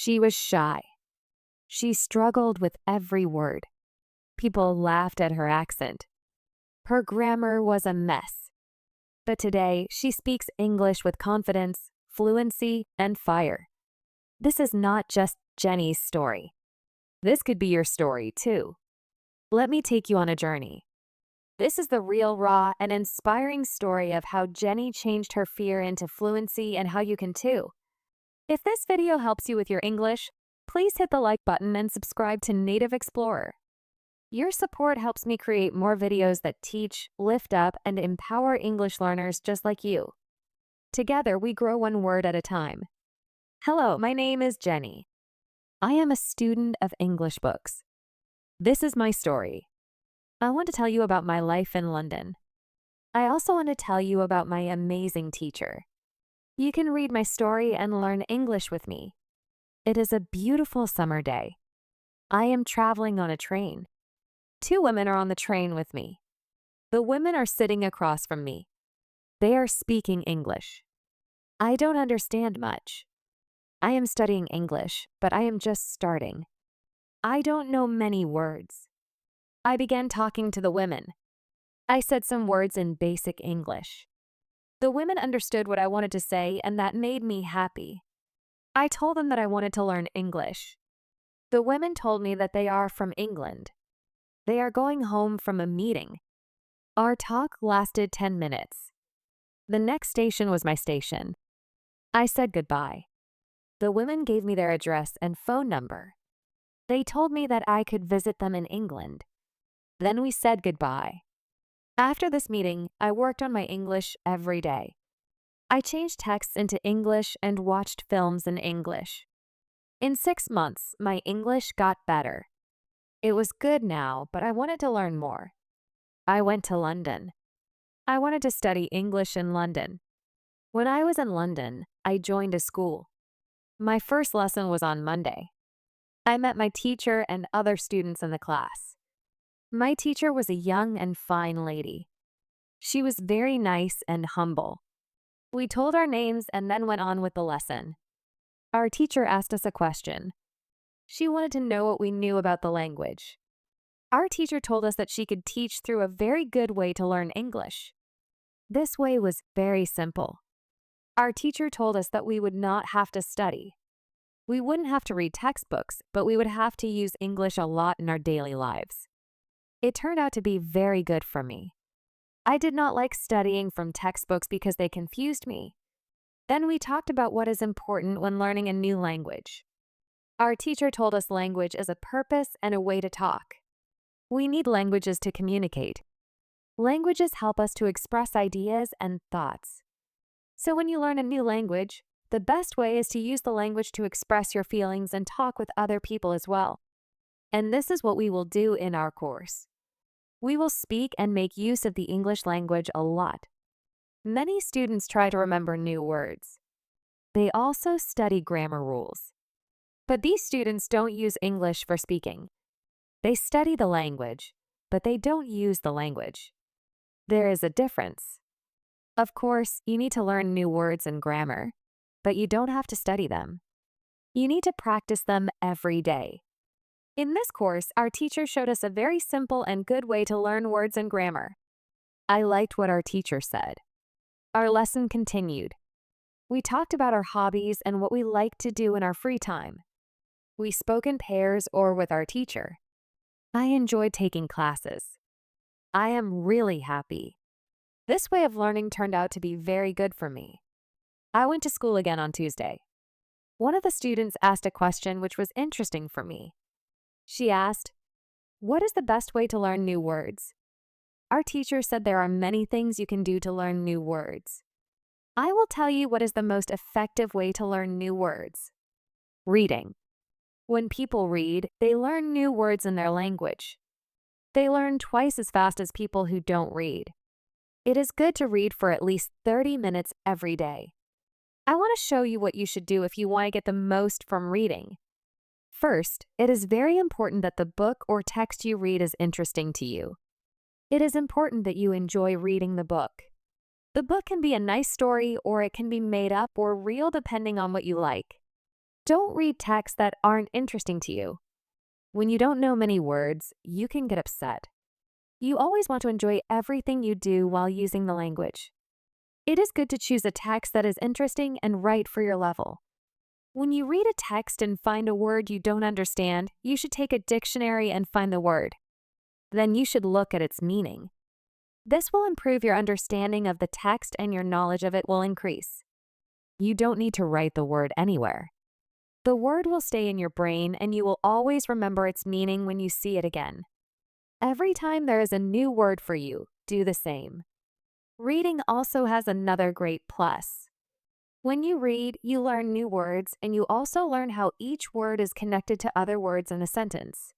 She was shy. She struggled with every word. People laughed at her accent. Her grammar was a mess. But today, she speaks English with confidence, fluency, and fire. This is not just Jenny's story. This could be your story, too. Let me take you on a journey. This is the real, raw, and inspiring story of how Jenny changed her fear into fluency and how you can too. If this video helps you with your English, please hit the like button and subscribe to Native Explorer. Your support helps me create more videos that teach, lift up, and empower English learners just like you. Together, we grow one word at a time. Hello, my name is Jenny. I am a student of English books. This is my story. I want to tell you about my life in London. I also want to tell you about my amazing teacher. You can read my story and learn English with me. It is a beautiful summer day. I am traveling on a train. Two women are on the train with me. The women are sitting across from me. They are speaking English. I don't understand much. I am studying English, but I am just starting. I don't know many words. I began talking to the women. I said some words in basic English. The women understood what I wanted to say, and that made me happy. I told them that I wanted to learn English. The women told me that they are from England. They are going home from a meeting. Our talk lasted 10 minutes. The next station was my station. I said goodbye. The women gave me their address and phone number. They told me that I could visit them in England. Then we said goodbye. After this meeting, I worked on my English every day. I changed texts into English and watched films in English. In 6 months, my English got better. It was good now, but I wanted to learn more. I went to London. I wanted to study English in London. When I was in London, I joined a school. My first lesson was on Monday. I met my teacher and other students in the class. My teacher was a young and fine lady. She was very nice and humble. We told our names and then went on with the lesson. Our teacher asked us a question. She wanted to know what we knew about the language. Our teacher told us that she could teach through a very good way to learn English. This way was very simple. Our teacher told us that we would not have to study. We wouldn't have to read textbooks, but we would have to use English a lot in our daily lives. It turned out to be very good for me. I did not like studying from textbooks because they confused me. Then we talked about what is important when learning a new language. Our teacher told us language is a purpose and a way to talk. We need languages to communicate. Languages help us to express ideas and thoughts. So when you learn a new language, the best way is to use the language to express your feelings and talk with other people as well. And this is what we will do in our course. We will speak and make use of the English language a lot. Many students try to remember new words. They also study grammar rules. But these students don't use English for speaking. They study the language, but they don't use the language. There is a difference. Of course, you need to learn new words and grammar, but you don't have to study them. You need to practice them every day. In this course, our teacher showed us a very simple and good way to learn words and grammar. I liked what our teacher said. Our lesson continued. We talked about our hobbies and what we like to do in our free time. We spoke in pairs or with our teacher. I enjoyed taking classes. I am really happy. This way of learning turned out to be very good for me. I went to school again on Tuesday. One of the students asked a question which was interesting for me. She asked, "What is the best way to learn new words?" Our teacher said there are many things you can do to learn new words. I will tell you what is the most effective way to learn new words. Reading. When people read, they learn new words in their language. They learn twice as fast as people who don't read. It is good to read for at least 30 minutes every day. I want to show you what you should do if you want to get the most from reading. First, it is very important that the book or text you read is interesting to you. It is important that you enjoy reading the book. The book can be a nice story or it can be made up or real depending on what you like. Don't read texts that aren't interesting to you. When you don't know many words, you can get upset. You always want to enjoy everything you do while using the language. It is good to choose a text that is interesting and right for your level. When you read a text and find a word you don't understand, you should take a dictionary and find the word. Then you should look at its meaning. This will improve your understanding of the text and your knowledge of it will increase. You don't need to write the word anywhere. The word will stay in your brain and you will always remember its meaning when you see it again. Every time there is a new word for you, do the same. Reading also has another great plus. When you read, you learn new words and you also learn how each word is connected to other words in a sentence.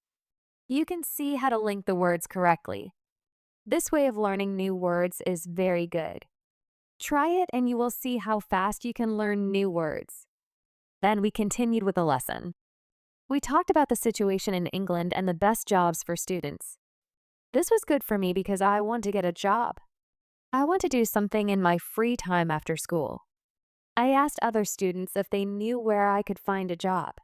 You can see how to link the words correctly. This way of learning new words is very good. Try it and you will see how fast you can learn new words. Then we continued with the lesson. We talked about the situation in England and the best jobs for students. This was good for me because I want to get a job. I want to do something in my free time after school. I asked other students if they knew where I could find a job.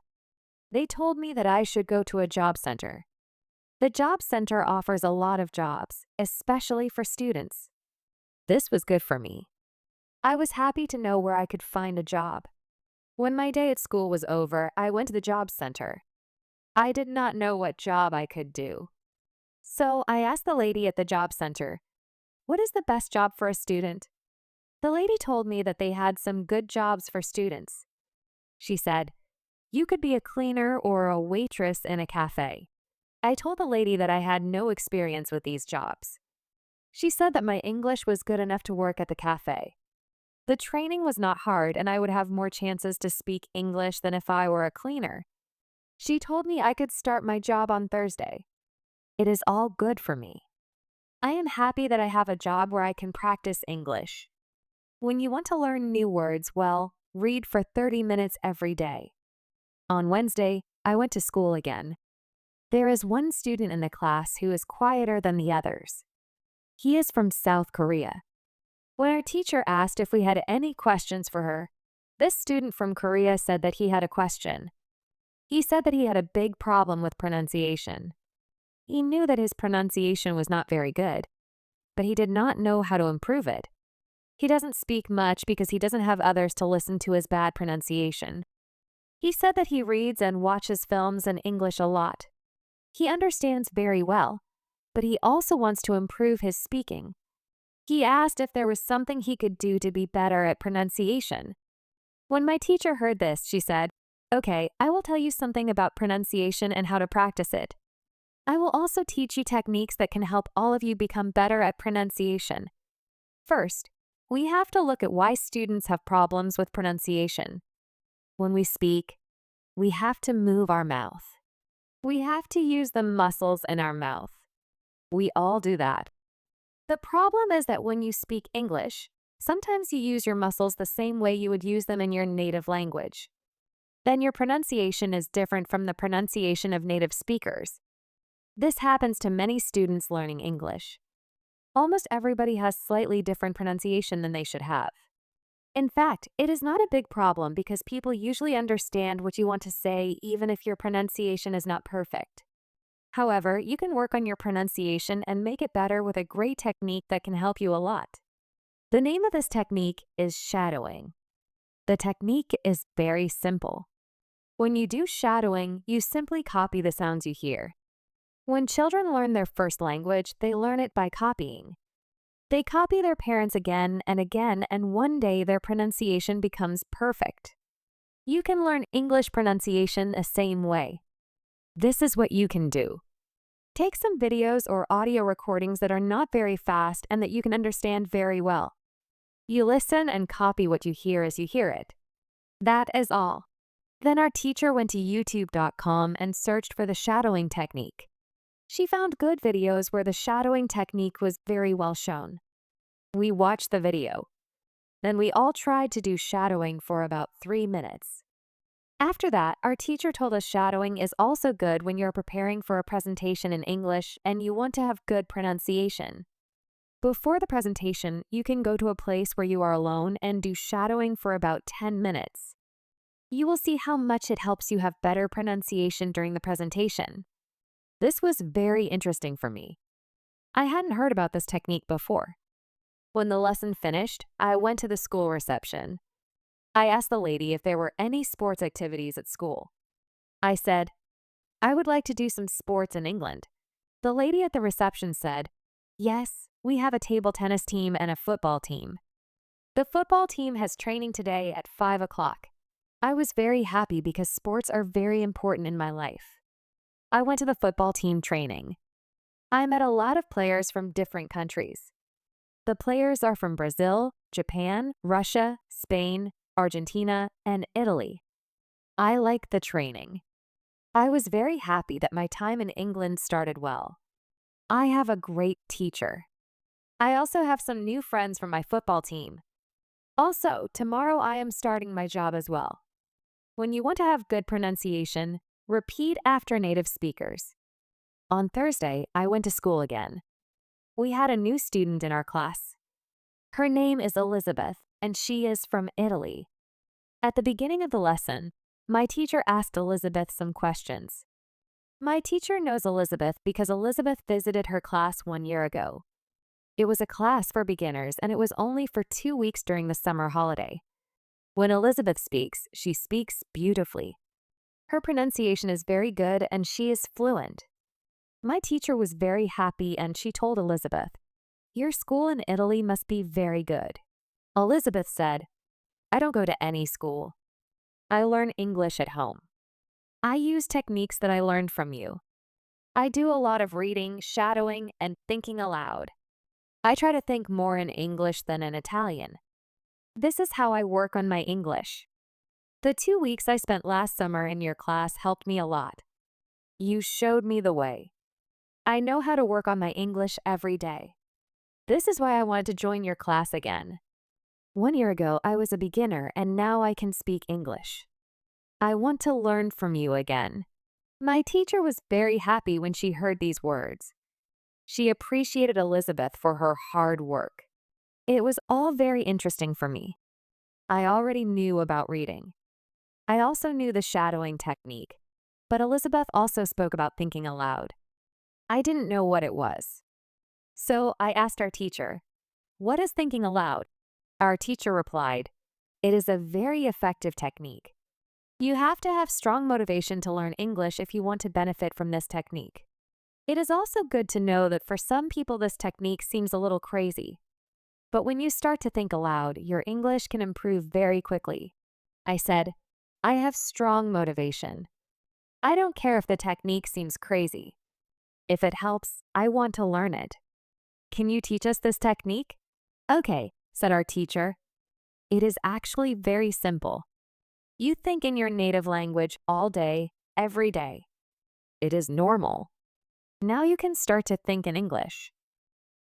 They told me that I should go to a job center. The job center offers a lot of jobs, especially for students. This was good for me. I was happy to know where I could find a job. When my day at school was over, I went to the job center. I did not know what job I could do. So I asked the lady at the job center, "What is the best job for a student?" The lady told me that they had some good jobs for students. She said, "You could be a cleaner or a waitress in a cafe." I told the lady that I had no experience with these jobs. She said that my English was good enough to work at the cafe. The training was not hard and I would have more chances to speak English than if I were a cleaner. She told me I could start my job on Thursday. It is all good for me. I am happy that I have a job where I can practice English. When you want to learn new words, well, read for 30 minutes every day. On Wednesday, I went to school again. There is one student in the class who is quieter than the others. He is from South Korea. When our teacher asked if we had any questions for her, this student from Korea said that he had a question. He said that he had a big problem with pronunciation. He knew that his pronunciation was not very good, but he did not know how to improve it. He doesn't speak much because he doesn't have others to listen to his bad pronunciation. He said that he reads and watches films in English a lot. He understands very well, but he also wants to improve his speaking. He asked if there was something he could do to be better at pronunciation. When my teacher heard this, she said, "Okay, I will tell you something about pronunciation and how to practice it. I will also teach you techniques that can help all of you become better at pronunciation. First, we have to look at why students have problems with pronunciation. When we speak, we have to move our mouth. We have to use the muscles in our mouth. We all do that. The problem is that when you speak English, sometimes you use your muscles the same way you would use them in your native language. Then your pronunciation is different from the pronunciation of native speakers. This happens to many students learning English. Almost everybody has slightly different pronunciation than they should have. In fact, it is not a big problem because people usually understand what you want to say even if your pronunciation is not perfect. However, you can work on your pronunciation and make it better with a great technique that can help you a lot. The name of this technique is shadowing. The technique is very simple. When you do shadowing, you simply copy the sounds you hear. When children learn their first language, they learn it by copying. They copy their parents again, and one day their pronunciation becomes perfect. You can learn English pronunciation the same way. This is what you can do. Take some videos or audio recordings that are not very fast and that you can understand very well. You listen and copy what you hear as you hear it. That is all. Then our teacher went to youtube.com and searched for the shadowing technique. She found good videos where the shadowing technique was very well shown. We watched the video. Then we all tried to do shadowing for about 3 minutes. After that, our teacher told us shadowing is also good when you're preparing for a presentation in English and you want to have good pronunciation. Before the presentation, you can go to a place where you are alone and do shadowing for about 10 minutes. You will see how much it helps you have better pronunciation during the presentation. This was very interesting for me. I hadn't heard about this technique before. When the lesson finished, I went to the school reception. I asked the lady if there were any sports activities at school. I said, I would like to do some sports in England. The lady at the reception said, yes, we have a table tennis team and a football team. The football team has training today at 5 o'clock. I was very happy because sports are very important in my life. I went to the football team training. I met a lot of players from different countries. The players are from Brazil, Japan, Russia, Spain, Argentina, and Italy. I like the training. I was very happy that my time in England started well. I have a great teacher. I also have some new friends from my football team. Also, tomorrow I am starting my job as well. When you want to have good pronunciation, repeat after native speakers. On Thursday, I went to school again. We had a new student in our class. Her name is Elizabeth, and she is from Italy. At the beginning of the lesson, my teacher asked Elizabeth some questions. My teacher knows Elizabeth because Elizabeth visited her class 1 year ago. It was a class for beginners, and it was only for 2 weeks during the summer holiday. When Elizabeth speaks, she speaks beautifully. Her pronunciation is very good, and she is fluent. My teacher was very happy, and she told Elizabeth, your school in Italy must be very good. Elizabeth said, I don't go to any school. I learn English at home. I use techniques that I learned from you. I do a lot of reading, shadowing, and thinking aloud. I try to think more in English than in Italian. This is how I work on my English. The 2 weeks I spent last summer in your class helped me a lot. You showed me the way. I know how to work on my English every day. This is why I wanted to join your class again. 1 year ago, I was a beginner, and now I can speak English. I want to learn from you again. My teacher was very happy when she heard these words. She appreciated Elizabeth for her hard work. It was all very interesting for me. I already knew about reading. I also knew the shadowing technique, but Elizabeth also spoke about thinking aloud. I didn't know what it was. So I asked our teacher, what is thinking aloud? Our teacher replied, it is a very effective technique. You have to have strong motivation to learn English if you want to benefit from this technique. It is also good to know that for some people this technique seems a little crazy. But when you start to think aloud, your English can improve very quickly. I said, I have strong motivation. I don't care if the technique seems crazy. If it helps, I want to learn it. Can you teach us this technique? Okay, said our teacher. It is actually very simple. You think in your native language all day, every day. It is normal. Now you can start to think in English.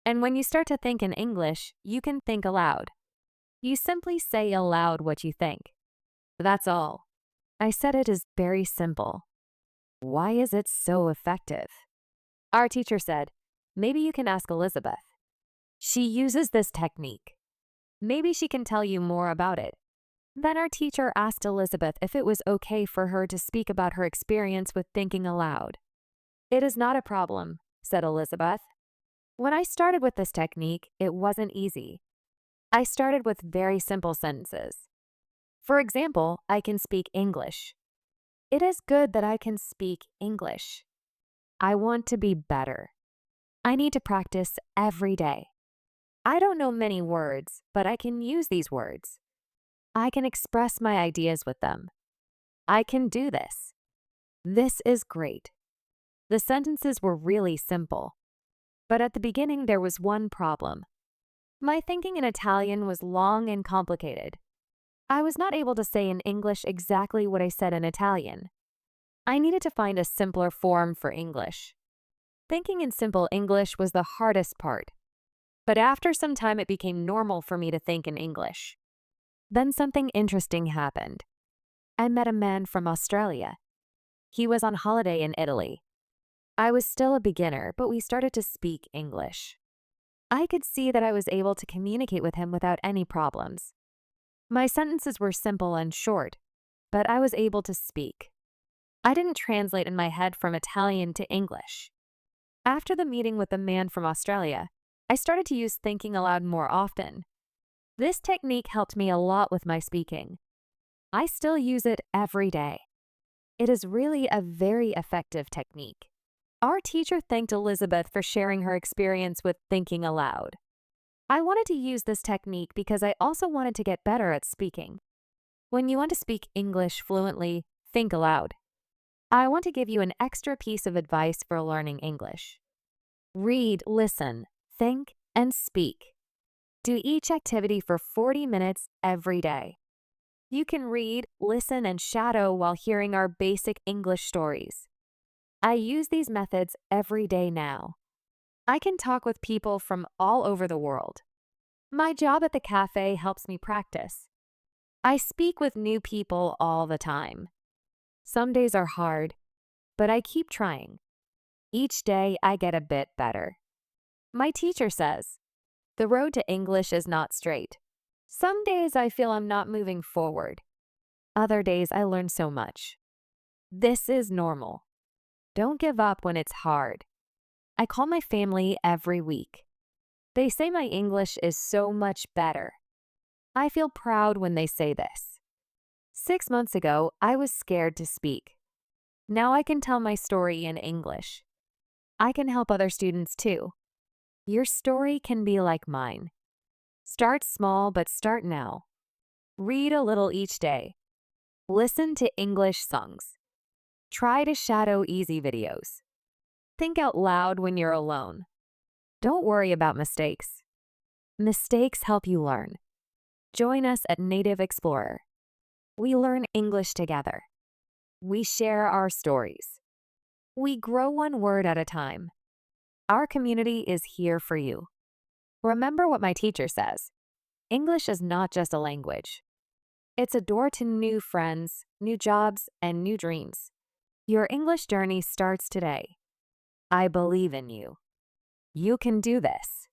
And when you start to think in English, you can think aloud. You simply say aloud what you think. That's all. I said it is very simple. Why is it so effective? Our teacher said, maybe you can ask Elizabeth. She uses this technique. Maybe she can tell you more about it. Then our teacher asked Elizabeth if it was okay for her to speak about her experience with thinking aloud. It is not a problem, said Elizabeth. When I started with this technique, it wasn't easy. I started with very simple sentences. For example, I can speak English. It is good that I can speak English. I want to be better. I need to practice every day. I don't know many words, but I can use these words. I can express my ideas with them. I can do this. This is great. The sentences were really simple. But at the beginning, there was one problem. My thinking in Italian was long and complicated. I was not able to say in English exactly what I said in Italian. I needed to find a simpler form for English. Thinking in simple English was the hardest part. But after some time, it became normal for me to think in English. Then something interesting happened. I met a man from Australia. He was on holiday in Italy. I was still a beginner, but we started to speak English. I could see that I was able to communicate with him without any problems. My sentences were simple and short. but I was able to speak. I didn't translate in my head from Italian to English. After the meeting with the man from Australia, I started to use thinking aloud more often. This technique helped me a lot with my speaking. I still use it every day. It is really a very effective technique. Our teacher thanked Elizabeth for sharing her experience with thinking aloud. I wanted to use this technique because I also wanted to get better at speaking. When you want to speak English fluently, think aloud. I want to give you an extra piece of advice for learning English. Read, listen, think, and speak. Do each activity for 40 minutes every day. You can read, listen, and shadow while hearing our basic English stories. I use these methods every day now. I can talk with people from all over the world. My job at the cafe helps me practice. I speak with new people all the time. Some days are hard, but I keep trying. Each day I get a bit better. My teacher says, the road to English is not straight. Some days I feel I'm not moving forward. Other days I learn so much. This is normal. Don't give up when it's hard. I call my family every week. They say my English is so much better. I feel proud when they say this. 6 months ago, I was scared to speak. Now I can tell my story in English. I can help other students too. Your story can be like mine. Start small, but start now. Read a little each day. Listen to English songs. Try to shadow easy videos. Think out loud when you're alone. Don't worry about mistakes. Mistakes help you learn. Join us at Native Explorer. We learn English together. We share our stories. We grow one word at a time. Our community is here for you. Remember what my teacher says. English is not just a language. It's a door to new friends, new jobs, and new dreams. Your English journey starts today. I believe in you. You can do this.